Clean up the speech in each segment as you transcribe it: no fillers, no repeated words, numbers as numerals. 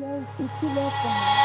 show 60 left from now.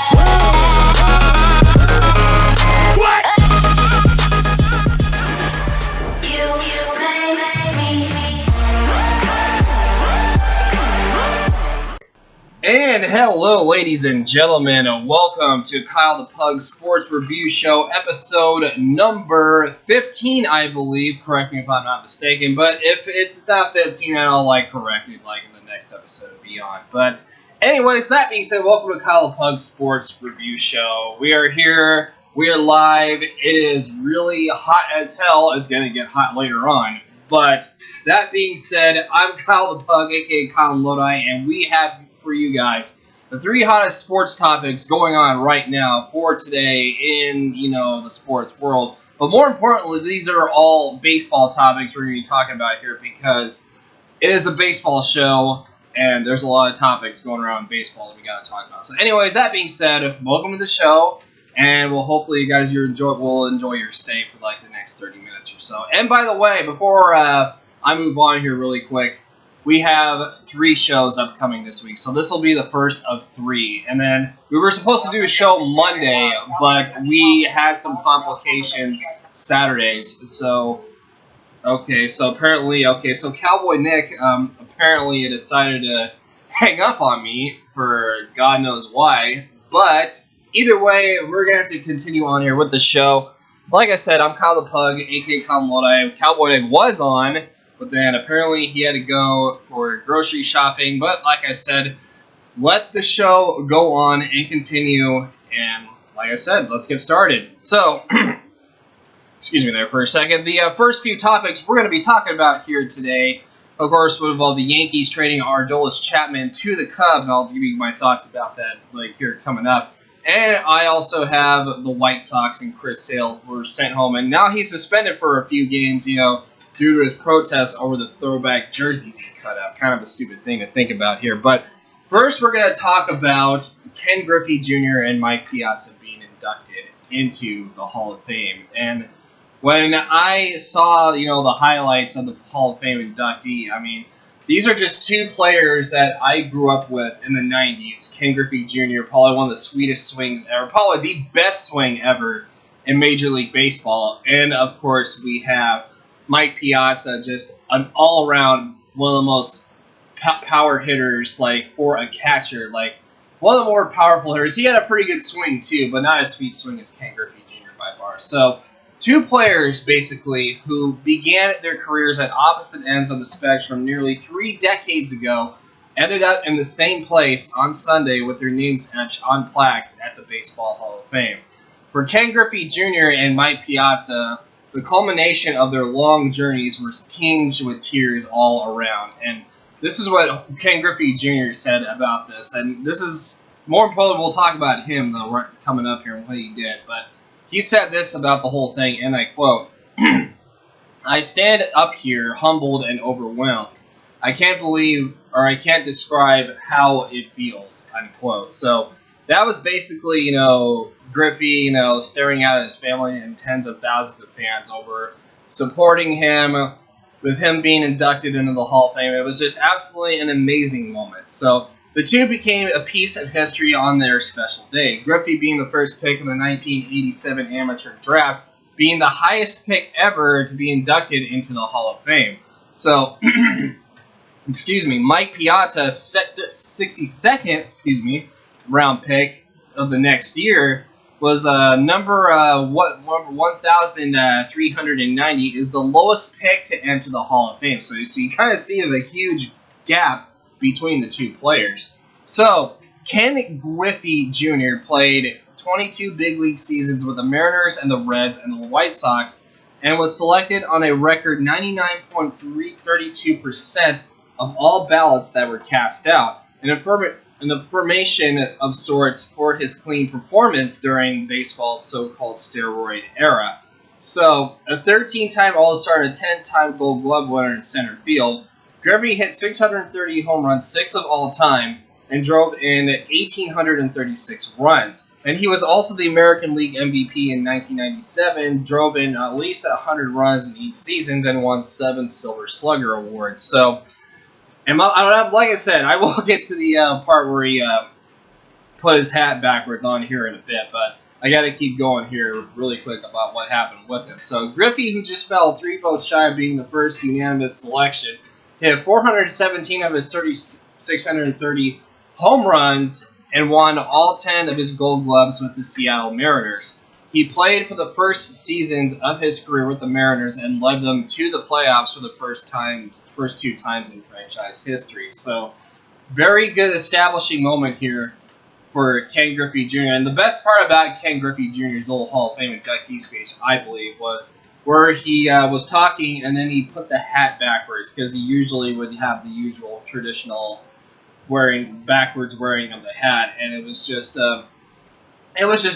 And hello, ladies and gentlemen, and welcome to Kyle the Pug Sports Review Show, episode number 15, I believe. Correct me if I'm not mistaken, but if it's not 15, I'll correct it in the next episode and beyond. But anyways, that being said, welcome to Kyle the Pug Sports Review Show. We are here, we are live. It is really hot as hell. It's going to get hot later on. But that being said, I'm Kyle the Pug, aka Kyle Lodi, and we have for you guys the three hottest sports topics going on right now for today in the sports world. But more importantly, these are all baseball topics we're going to be talking about here because it is the baseball show and there's a lot of topics going around baseball that we got to talk about. So anyways, that being said, welcome to the show, and hopefully you guys will enjoy your stay for the next 30 minutes or so. And by the way, before I move on here really quick, we have 3 shows upcoming this week, so this will be the first of 3. And then we were supposed to do a show Monday, but we had some complications Saturdays. So apparently, Cowboy Nick apparently decided to hang up on me for God knows why. But either way, we're gonna have to continue on here with the show. Like I said, I'm Kyle the Pug, aka Kyle Lodi. Cowboy Nick was on, but then apparently he had to go for grocery shopping. But like I said, let the show go on and continue. And like I said, let's get started. So, excuse me there for a second. The first few topics we're going to be talking about here today, of course, would involve the Yankees trading Aroldis Chapman to the Cubs. I'll give you my thoughts about that here coming up. And I also have the White Sox and Chris Sale were sent home. And now he's suspended for a few games, due to his protests over the throwback jerseys he cut up. Kind of a stupid thing to think about here. But first, we're going to talk about Ken Griffey Jr. and Mike Piazza being inducted into the Hall of Fame. And when I saw, the highlights of the Hall of Fame inductee, these are just 2 players that I grew up with in the 90s. Ken Griffey Jr., probably one of the sweetest swings ever, probably the best swing ever in Major League Baseball. And, of course, we have Mike Piazza, just an all-around one of the most power hitters, for a catcher, one of the more powerful hitters. He had a pretty good swing too, but not as sweet swing as Ken Griffey Jr. by far. So, 2 players basically who began their careers at opposite ends of the spectrum nearly 3 decades ago ended up in the same place on Sunday with their names etched on plaques at the Baseball Hall of Fame. For Ken Griffey Jr. and Mike Piazza, the culmination of their long journeys was tinged with tears all around. And this is what Ken Griffey Jr. said about this. And this is, more importantly, we'll talk about him, though, coming up here and what he did. But he said this about the whole thing, and I quote, "I stand up here humbled and overwhelmed. I can't believe, or I can't describe how it feels," unquote. So that was basically, Griffey, staring out at his family and tens of thousands of fans over supporting him, with him being inducted into the Hall of Fame. It was just absolutely an amazing moment. So the 2 became a piece of history on their special day. Griffey being the first pick in the 1987 amateur draft, being the highest pick ever to be inducted into the Hall of Fame. So, Mike Piazza, 62nd, round pick of the next year, was number 1,390 is the lowest pick to enter the Hall of Fame. So you kind of see the huge gap between the 2 players. So Ken Griffey Jr. played 22 big league seasons with the Mariners and the Reds and the White Sox, and was selected on a record 99.332% of all ballots that were cast out. An affirmation of sorts for his clean performance during baseball's so-called steroid era. So, a 13-time All-Star and a 10-time Gold Glove winner in center field, Griffey hit 630 home runs, 6 of all time, and drove in 1,836 runs. And he was also the American League MVP in 1997, drove in at least 100 runs in each season, and won 7 Silver Slugger awards. So, and like I said, I will get to the part where he put his hat backwards on here in a bit, but I got to keep going here really quick about what happened with him. So Griffey, who just fell 3 votes shy of being the first unanimous selection, hit 417 of his 630 home runs and won all 10 of his Gold Gloves with the Seattle Mariners. He played for the first seasons of his career with the Mariners and led them to the playoffs for the first 2 times in franchise history. So, very good establishing moment here for Ken Griffey Jr. And the best part about Ken Griffey Jr.'s old Hall of Fame inductee speech, I believe, was where he was talking and then he put the hat backwards because he usually would have the usual traditional backwards wearing of the hat, and it was just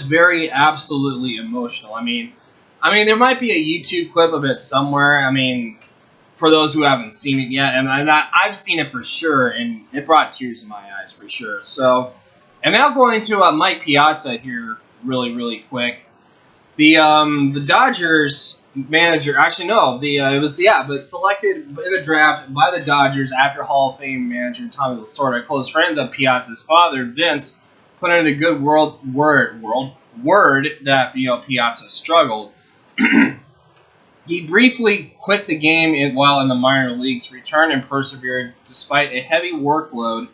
very absolutely emotional. I mean, there might be a YouTube clip of it somewhere. I mean, for those who haven't seen it yet, and I've seen it for sure, and it brought tears in my eyes for sure. So, and now going to Mike Piazza here, really quick. The Dodgers manager, actually no, but selected in the draft by the Dodgers after Hall of Fame manager Tommy Lasorda, close friends of Piazza's father, Vince, put in a good word that Piazza struggled. He briefly quit the game while in the minor leagues, returned and persevered despite a heavy workload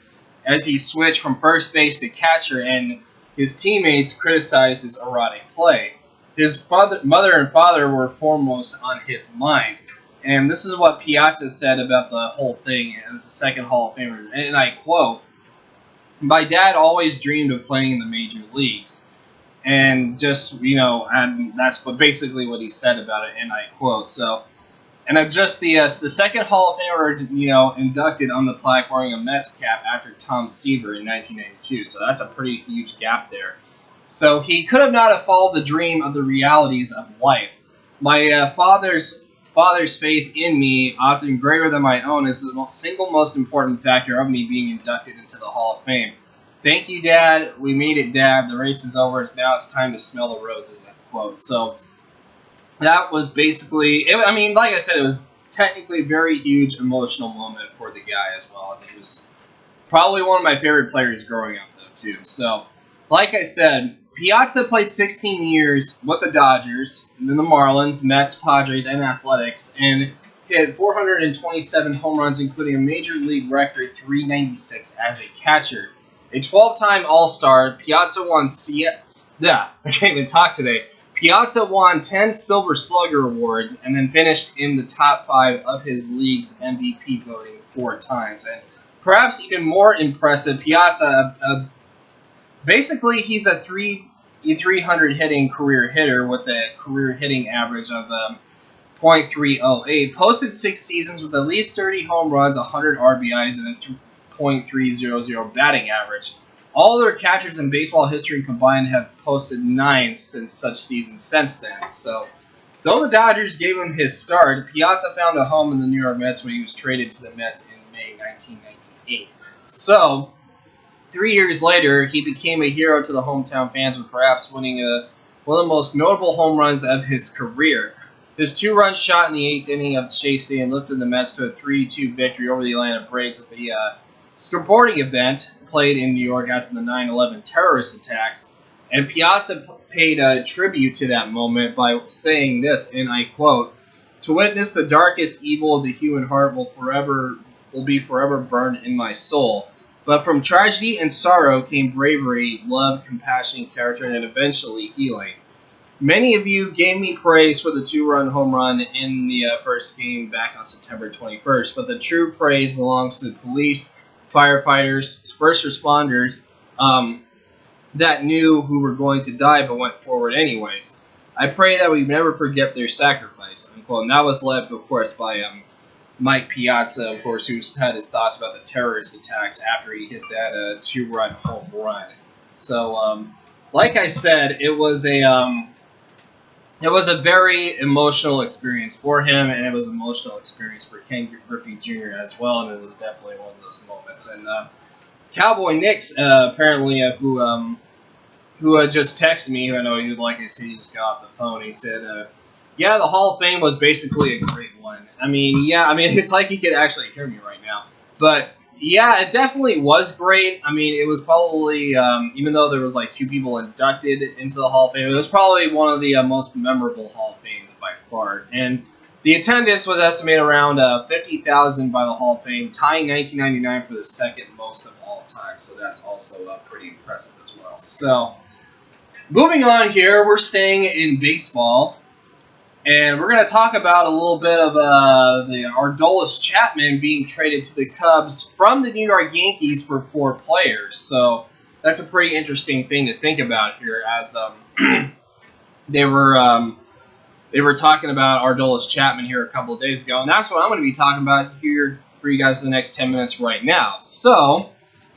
as he switched from first base to catcher, and his teammates criticized his erratic play. His mother and father were foremost on his mind. And this is what Piazza said about the whole thing as the second Hall of Famer. And I quote, "My dad always dreamed of playing in the major leagues." And just, and that's basically what he said about it, and I quote. So, and I'm just the second Hall of Famer, inducted on the plaque wearing a Mets cap after Tom Seaver in 1992. So that's a pretty huge gap there. So he could have not have followed the dream of the realities of life. My father's faith in me, often greater than my own, is the single most important factor of me being inducted into the Hall of Fame. Thank you, Dad. We made it, Dad. The race is over. It's time to smell the roses, end quote. So that was basically, like I said, it was technically a very huge emotional moment for the guy as well. He was probably one of my favorite players growing up, though, too. So, like I said, Piazza played 16 years with the Dodgers, then the Marlins, Mets, Padres, and Athletics, and hit 427 home runs, including a major league record 396 as a catcher. A 12-time All-Star, Piazza won I can't even talk today. Piazza won 10 Silver Slugger awards and then finished in the top 5 of his league's MVP voting 4 times. And perhaps even more impressive, Piazza, basically he's a 300 hitting career hitter with a career hitting average of .308. Posted 6 seasons with at least 30 home runs, 100 RBIs, and a .300 batting average. All other catchers in baseball history combined have posted 9 since such seasons since then. So, though the Dodgers gave him his start, Piazza found a home in the New York Mets when he was traded to the Mets in May 1998. So, 3 years later, he became a hero to the hometown fans with perhaps winning one of the most notable home runs of his career. His 2-run shot in the 8th inning of Shea Stadium lifted the Mets to a 3-2 victory over the Atlanta Braves at the sporting event played in New York after the 9/11 terrorist attacks. And Piazza paid a tribute to that moment by saying this, and I quote, "To witness the darkest evil of the human heart will be forever burned in my soul. But from tragedy and sorrow came bravery, love, compassion, character, and eventually healing. Many of you gave me praise for the 2-run home run in the first game back on September 21st, but the true praise belongs to police, firefighters, first responders that knew who were going to die but went forward anyways. I pray that we never forget their sacrifice," unquote. And that was led, of course, by Mike Piazza, of course, who had his thoughts about the terrorist attacks after he hit that 2-run home run. So, like I said, it was a very emotional experience for him, and it was an emotional experience for Ken Griffey Jr. as well, and it was definitely one of those moments. And Cowboy Nick's apparently, who just texted me, I know you'd like to see, he just got off the phone. He said, "Yeah, the Hall of Fame was basically a great one." It's like he could actually hear me right now. But Yeah, it definitely was great. I mean, it was probably, even though there was like two people inducted into the Hall of Fame, it was probably one of the most memorable Hall of Fames by far. And the attendance was estimated around 50,000 by the Hall of Fame, tying 1999 for the second most of all time. So that's also pretty impressive as well. So moving on here, we're staying in baseball. And we're going to talk about a little bit of the Aroldis Chapman being traded to the Cubs from the New York Yankees for 4 players. So that's a pretty interesting thing to think about here, as they were talking about Aroldis Chapman here a couple of days ago, and that's what I'm going to be talking about here for you guys in the next 10 minutes right now. So, hold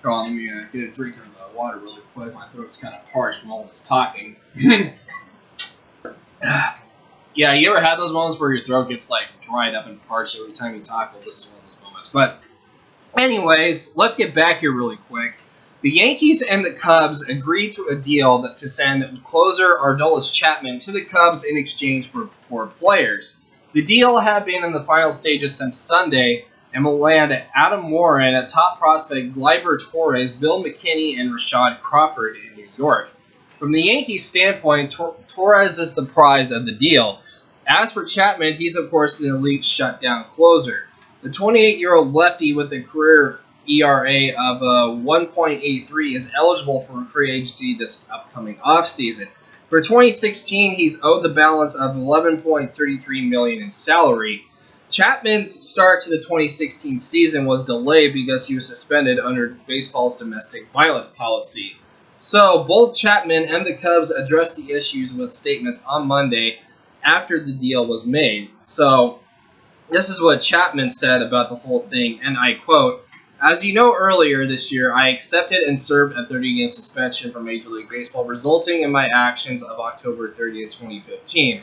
on, let me get a drink of water really quick. My throat's kind of parched from all this talking. Yeah, you ever had those moments where your throat gets like dried up and parched every time you talk? Well, this is one of those moments. But anyways, let's get back here really quick. The Yankees and the Cubs agreed to a deal to send closer Aroldis Chapman to the Cubs in exchange for 4 players. The deal had been in the final stages since Sunday and will land Adam Warren, top prospect Gleyber Torres, Bill McKinney, and Rashad Crawford in New York. From the Yankees' standpoint, Torres is the prize of the deal. As for Chapman, he's of course an elite shutdown closer. The 28-year-old lefty with a career ERA of 1.83 is eligible for free agency this upcoming offseason. For 2016, he's owed the balance of $11.33 million in salary. Chapman's start to the 2016 season was delayed because he was suspended under baseball's domestic violence policy. So, both Chapman and the Cubs addressed the issues with statements on Monday after the deal was made. So, this is what Chapman said about the whole thing, and I quote, "As you know, earlier this year, I accepted and served a 30-game suspension from Major League Baseball, resulting in my actions of October 30th, 2015.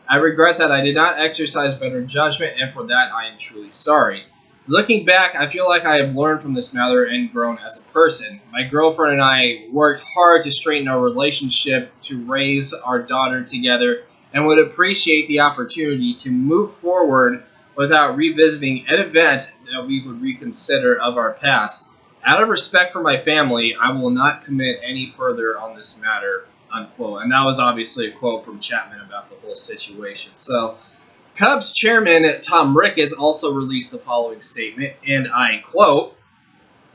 I regret that I did not exercise better judgment, and for that I am truly sorry. Looking back, I feel like I have learned from this matter and grown as a person. My girlfriend and I worked hard to straighten our relationship, to raise our daughter together, and would appreciate the opportunity to move forward without revisiting an event that we would reconsider of our past. Out of respect for my family, I will not commit any further on this matter," unquote. And that was obviously a quote from Chapman about the whole situation. So, Cubs chairman Tom Ricketts also released the following statement, and I quote,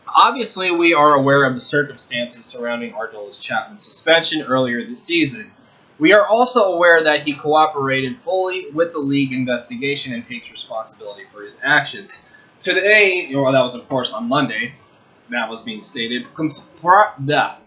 "Obviously, we are aware of the circumstances surrounding Aroldis Chapman's suspension earlier this season. We are also aware that he cooperated fully with the league investigation and takes responsibility for his actions. Today," well, that was of course on Monday, that was being stated, can't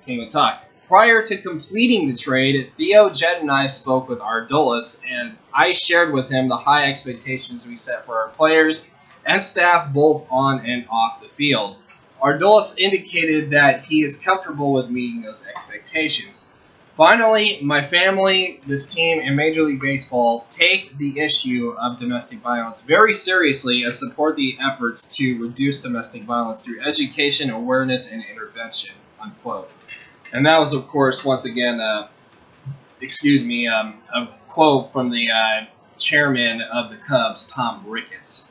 even talk. "Prior to completing the trade, Theo, Jed, and I spoke with Aroldis, and I shared with him the high expectations we set for our players and staff both on and off the field. Aroldis indicated that he is comfortable with meeting those expectations. Finally, my family, this team, and Major League Baseball take the issue of domestic violence very seriously and support the efforts to reduce domestic violence through education, awareness, and intervention," unquote. And that was, of course, once again, a quote from the chairman of the Cubs, Tom Ricketts.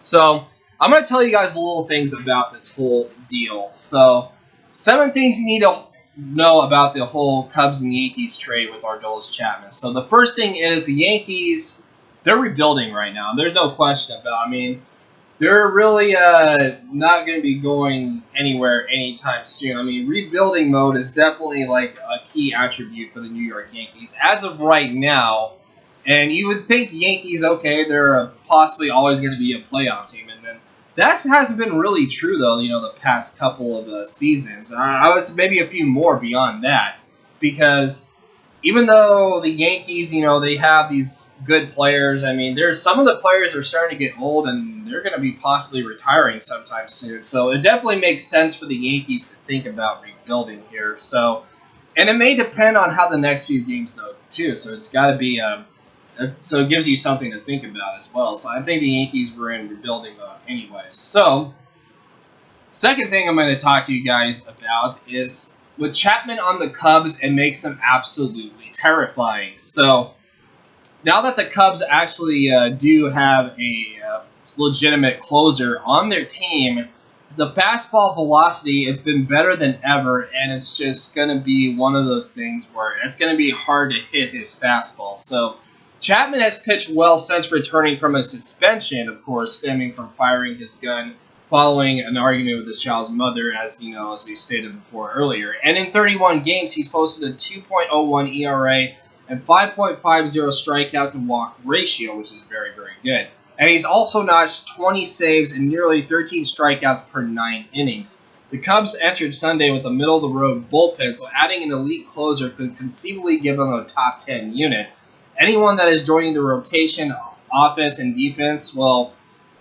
So, I'm going to tell you guys a little things about this whole deal. So, 7 things you need to know about the whole Cubs and Yankees trade with Aroldis Chapman. So, the first thing is the Yankees, they're rebuilding right now. There's no question about, they're really not going to be going anywhere anytime soon. Rebuilding mode is definitely like a key attribute for the New York Yankees as of right now. And you would think Yankees, okay, they're possibly always going to be a playoff team. And then that hasn't been really true, though, the past couple of seasons. I was maybe a few more beyond that. Because even though the Yankees, they have these good players, there's some of the players are starting to get old and they're going to be possibly retiring sometime soon. So it definitely makes sense for the Yankees to think about rebuilding here. So, and it may depend on how the next few games go too. So it's got to be, so it gives you something to think about as well. So I think the Yankees were in rebuilding mode anyway. So, second thing I'm going to talk to you guys about is with Chapman on the Cubs, it makes him absolutely terrifying. So now that the Cubs actually do have a legitimate closer on their team. The fastball velocity, it's been better than ever, and it's just going to be one of those things where it's going to be hard to hit his fastball. So Chapman has pitched well since returning from a suspension, of course, stemming from firing his gun following an argument with his child's mother, as you know, as we stated before earlier. And in 31 games, he's posted a 2.01 ERA and 5.50 strikeout to walk ratio, which is very, very good. And he's also notched 20 saves and nearly 13 strikeouts per 9 innings. The Cubs entered Sunday with a middle-of-the-road bullpen, so adding an elite closer could conceivably give them a top 10 unit. Anyone that is joining the rotation, offense and defense, well,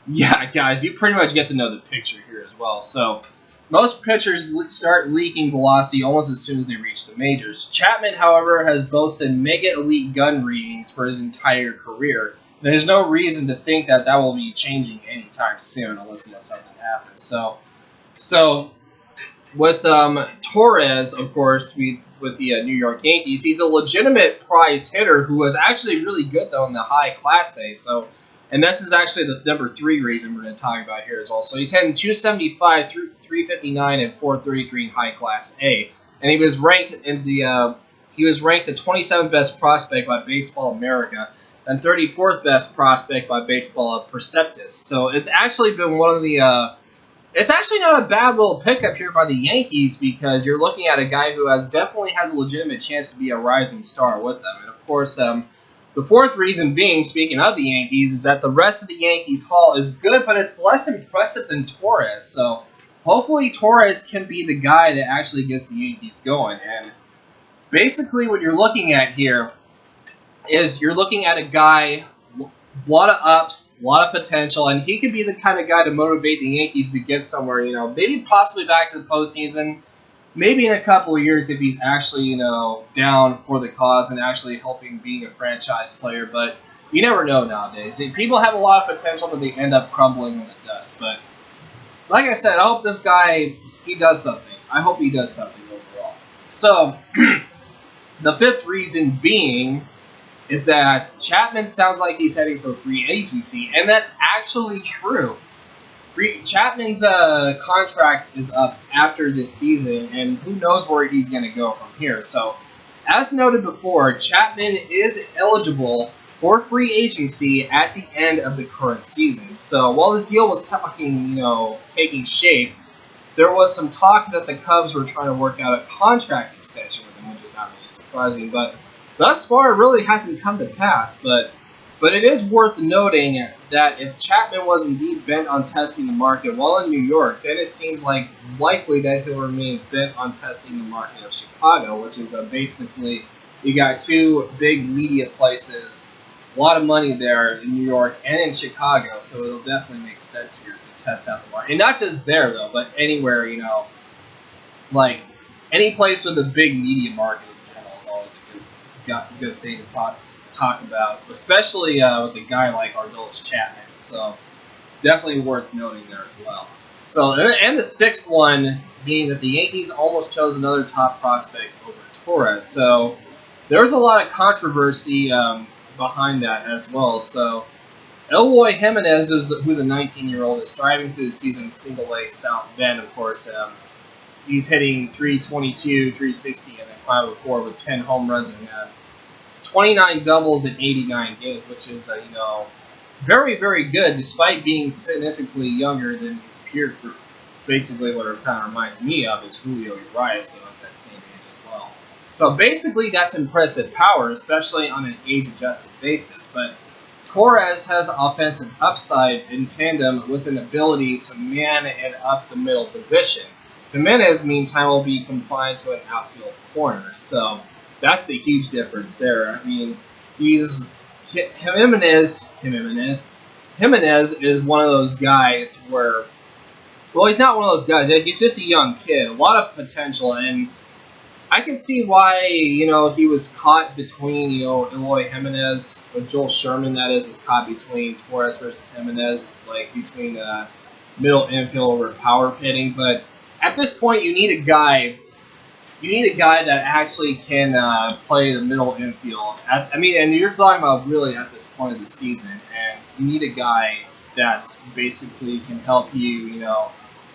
yeah, guys, you pretty much get to know the picture here as well. So most pitchers start leaking velocity almost as soon as they reach the majors. Chapman, however, has boasted mega elite gun readings for his entire career. There's no reason to think that that will be changing anytime soon unless something happens. So with Torres, of course, with the New York Yankees, he's a legitimate prize hitter who was actually really good though in the high Class A. So. And this is actually the number 3 reason we're going to talk about here as well. So he's hitting 275, 359, and 433 in high Class A, and he was ranked the 27th best prospect by Baseball America and 34th best prospect by Baseball Prospectus. So it's actually been one of the it's actually not a bad little pickup here by the Yankees because you're looking at a guy who definitely has a legitimate chance to be a rising star with them, and of course. The 4th reason being, speaking of the Yankees, is that the rest of the Yankees haul is good, but it's less impressive than Torres. So hopefully Torres can be the guy that actually gets the Yankees going. And basically what you're looking at here is you're looking at a guy, a lot of ups, a lot of potential, and he could be the kind of guy to motivate the Yankees to get somewhere, maybe possibly back to the postseason. Maybe in a couple of years if he's actually, down for the cause and actually helping being a franchise player. But you never know nowadays. People have a lot of potential, but they end up crumbling in the dust. But like I said, I hope this guy, he does something. I hope he does something overall. So the 5th reason being is that Chapman sounds like he's heading for free agency, and that's actually true. Chapman's contract is up after this season, and who knows where he's going to go from here. So, as noted before, Chapman is eligible for free agency at the end of the current season. So, while this deal was taking shape, there was some talk that the Cubs were trying to work out a contract extension with him, which is not really surprising. But thus far, it really hasn't come to pass. But it is worth noting that if Chapman was indeed bent on testing the market while in New York, then it seems likely that he'll remain bent on testing the market of Chicago, which is basically you got 2 big media places, a lot of money there in New York and in Chicago, so it'll definitely make sense here to test out the market. And not just there, though, but anywhere, like any place with a big media market in general is always a good thing to talk about, especially with a guy like Aroldis Chapman. So definitely worth noting there as well. So and the 6th one being that the Yankees almost chose another top prospect over Torres. So there's a lot of controversy behind that as well. So Eloy Jimenez, who's a 19-year-old, is striving through the season in Single-A South Bend. Of course, he's hitting 322, 360, and 504 with 10 home runs and 29 doubles in 89 games, which is, very, very good, despite being significantly younger than his peer group. Basically, what it kind of reminds me of is Julio Urias of that same age as well. So basically, that's impressive power, especially on an age-adjusted basis. But Torres has offensive upside in tandem with an ability to man and up the middle position. Jimenez, meantime, will be confined to an outfield corner. So that's the huge difference there. I mean, Jimenez is one of those guys where, well, he's not one of those guys. He's just a young kid, a lot of potential, and I can see why, he was caught between, Eloy Jimenez, or Joel Sherman, that is, was caught between Torres versus Jimenez, like between middle infield over power hitting. But at this point, you need a guy that actually can play the middle infield. And you're talking about really at this point of the season, and you need a guy that basically can help you,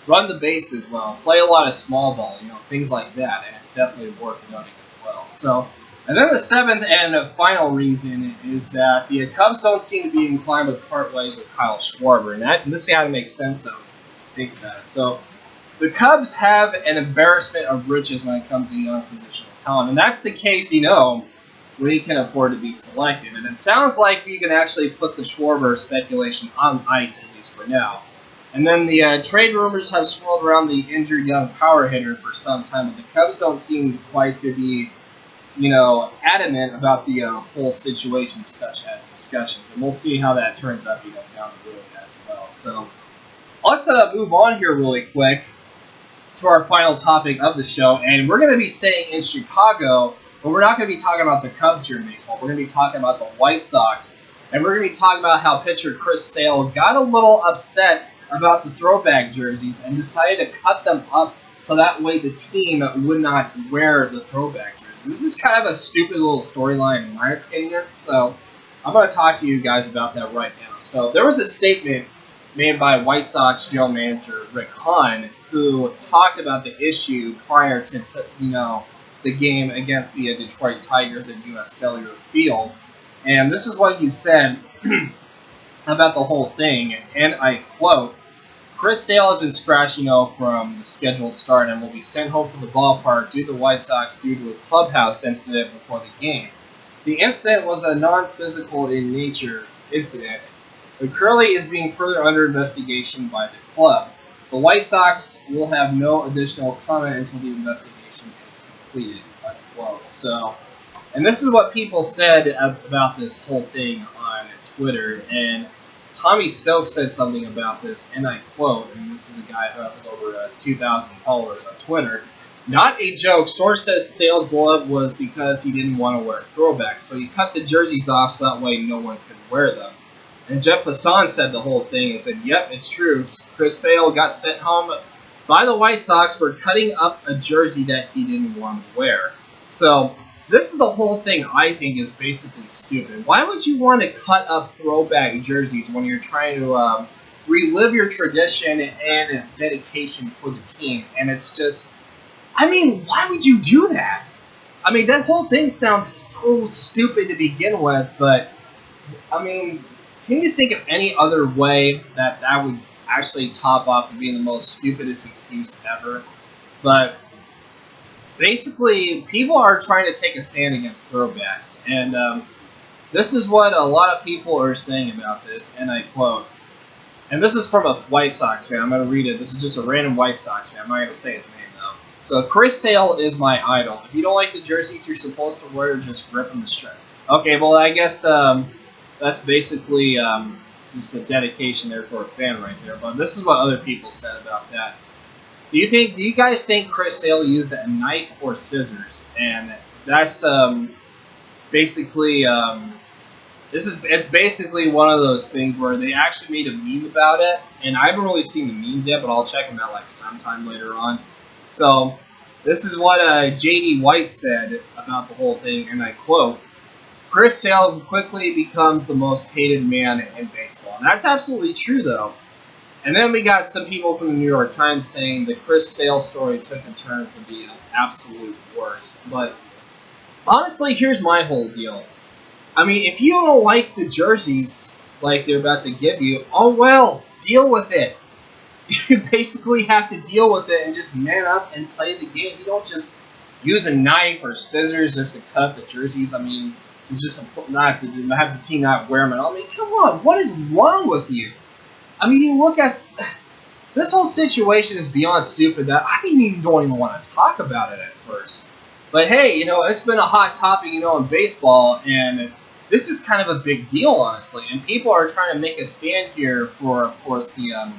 run the bases well, play a lot of small ball, things like that, and it's definitely worth noting as well. So, and then the seventh and final reason is that the Cubs don't seem to be inclined to part ways with Kyle Schwarber, and this kind of makes sense though. Think that. So, the Cubs have an embarrassment of riches when it comes to young positional talent, and that's the case, we can afford to be selective. And it sounds like we can actually put the Schwarber speculation on ice, at least for now. And then the trade rumors have swirled around the injured young power hitter for some time, but the Cubs don't seem quite to be, adamant about the whole situation, such as discussions. And we'll see how that turns out, down the road as well. So let's move on here really quick to our final topic of the show, and we're going to be staying in Chicago, but we're not going to be talking about the Cubs here in baseball. We're going to be talking about the White Sox, and we're going to be talking about how pitcher Chris Sale got a little upset about the throwback jerseys and decided to cut them up so that way the team would not wear the throwback jerseys. This is kind of a stupid little storyline in my opinion, so I'm going to talk to you guys about that right now. So there was a statement made by White Sox general manager Rick Hahn, who talked about the issue prior to the game against the Detroit Tigers at U.S. Cellular Field. And this is what he said about the whole thing, and I quote, "Chris Sale has been scratched, from the scheduled start and will be sent home from the ballpark due to the White Sox due to a clubhouse incident before the game. The incident was a non-physical in nature incident, but currently is being further under investigation by the club. The White Sox will have no additional comment until the investigation is completed," unquote. So, and this is what people said about this whole thing on Twitter, and Tommy Stokes said something about this, and I quote, and this is a guy who has over 2,000 followers on Twitter, "Not a joke. Source says Sale's blow-up was because he didn't want to wear throwbacks, so he cut the jerseys off so that way no one could wear them." And Jeff Passan said the whole thing and said, "Yep, it's true. Chris Sale got sent home by the White Sox for cutting up a jersey that he didn't want to wear." So this is the whole thing I think is basically stupid. Why would you want to cut up throwback jerseys when you're trying to relive your tradition and dedication for the team? And it's just, why would you do that? That whole thing sounds so stupid to begin with, but, can you think of any other way that would actually top off of being the most stupidest excuse ever? But basically, people are trying to take a stand against throwbacks, and this is what a lot of people are saying about this, and I quote, and this is from a White Sox fan. I'm going to read it. This is just a random White Sox fan. I'm not going to say his name, though. So, "Chris Sale is my idol. If you don't like the jerseys you're supposed to wear, just rip them to shreds." Okay, well, I guess that's basically just a dedication there for a fan right there. But this is what other people said about that. Do you guys think Chris Sale used a knife or scissors? And that's basically it's basically one of those things where they actually made a meme about it, and I haven't really seen the memes yet, but I'll check them out sometime later on. So this is what J.D. White said about the whole thing, and I quote, "Chris Sale quickly becomes the most hated man in baseball." And that's absolutely true, though. And then we got some people from the New York Times saying the Chris Sale story took a turn for the absolute worst. But honestly, here's my whole deal. If you don't like the jerseys like they're about to give you, oh well, deal with it. You basically have to deal with it and just man up and play the game. You don't just use a knife or scissors just to cut the jerseys. It's just not to have the team not wear them at all. Come on, what is wrong with you? You look at this whole situation is beyond stupid that I don't even want to talk about it at first. But hey, it's been a hot topic, in baseball, and this is kind of a big deal, honestly. And people are trying to make a stand here for, of course, the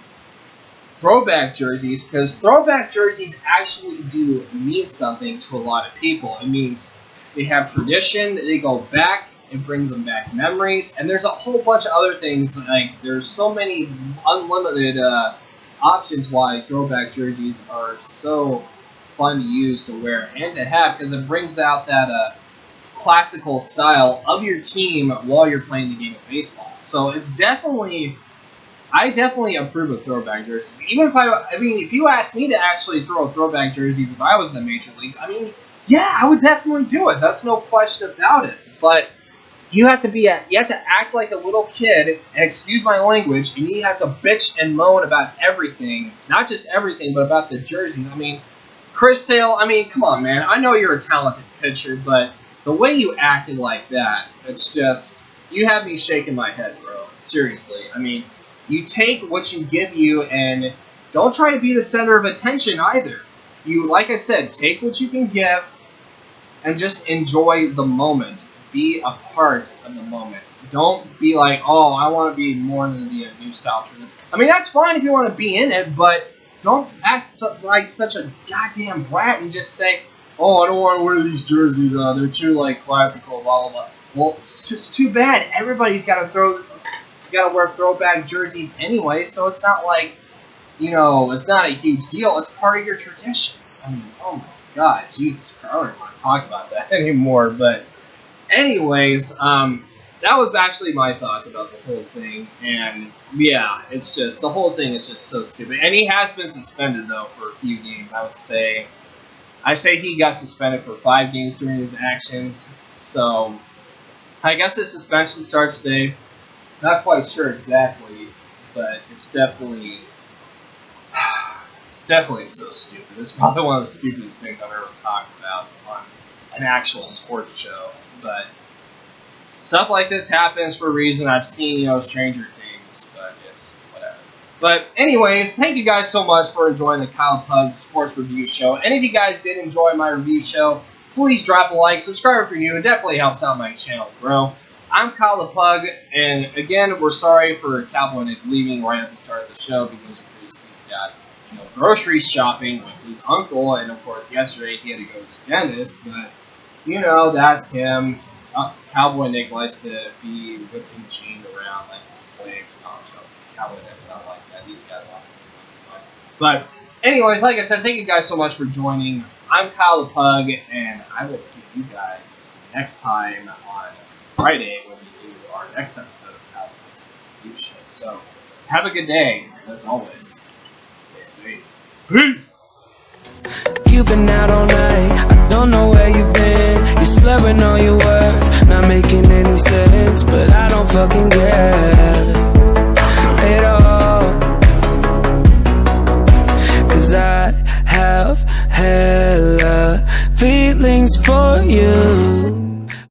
throwback jerseys, because throwback jerseys actually do mean something to a lot of people. It means they have tradition, they go back, it brings them back memories, and there's a whole bunch of other things. There's so many unlimited options why throwback jerseys are so fun to use, to wear, and to have, because it brings out that classical style of your team while you're playing the game of baseball. So it's definitely I definitely approve of throwback jerseys. Even if I mean, if you asked me to actually throw throwback jerseys if I was in the major leagues, I mean, yeah, I would definitely do it. That's no question about it. But you have to act like a little kid, and excuse my language, and you have to bitch and moan about everything, not just everything, but about the jerseys. I mean, Chris Sale, I mean, come on, man. I know you're a talented pitcher, but the way you acted like that, it's just, you have me shaking my head, bro. Seriously. I mean, you take what you give you, and don't try to be the center of attention either. You, like I said, take what you can give, and just enjoy the moment. Be a part of the moment. Don't be like, oh, I want to be more than the new style treatment. I mean, that's fine if you want to be in it, but don't act like such a goddamn brat and just say, oh, I don't want to wear these jerseys. They're too like classical, blah blah blah. Well, it's too bad. Everybody's got to wear throwback jerseys anyway, so it's not like, it's not a huge deal. It's part of your tradition. I mean, oh my God, Jesus Christ, I don't even want to talk about that anymore. But anyways, that was actually my thoughts about the whole thing. And yeah, it's just, the whole thing is just so stupid. And he has been suspended, though, for a few games, I would say. I say he got suspended for 5 games during his actions. So I guess his suspension starts today. Not quite sure exactly, but it's definitely so stupid. It's probably one of the stupidest things I've ever talked about on an actual sports show. But stuff like this happens for a reason. I've seen, Stranger Things, but it's whatever. But anyways, thank you guys so much for enjoying the Kyle Pug Sports Review Show. And if you guys did enjoy my review show, please drop a like, subscribe if you're new. It definitely helps out my channel grow. I'm Kyle the Pug, and again, we're sorry for Cowboy Nick leaving right at the start of the show because of course he's got grocery shopping with his uncle, and of course yesterday he had to go to the dentist, but that's him. Cowboy Nick likes to be whipped and chained around like a slave. So Cowboy Nick's not like that. He's got a lot of things on his mind. But anyways, like I said, thank you guys so much for joining. I'm Kyle the Pug, and I will see you guys next time on Friday when we do our next episode of Kyle the Pug Sports Review Show. So have a good day, and as always, stay safe. Peace! You've been out all night, I don't know where you've been. You're slurring all your words, not making any sense, but I don't fucking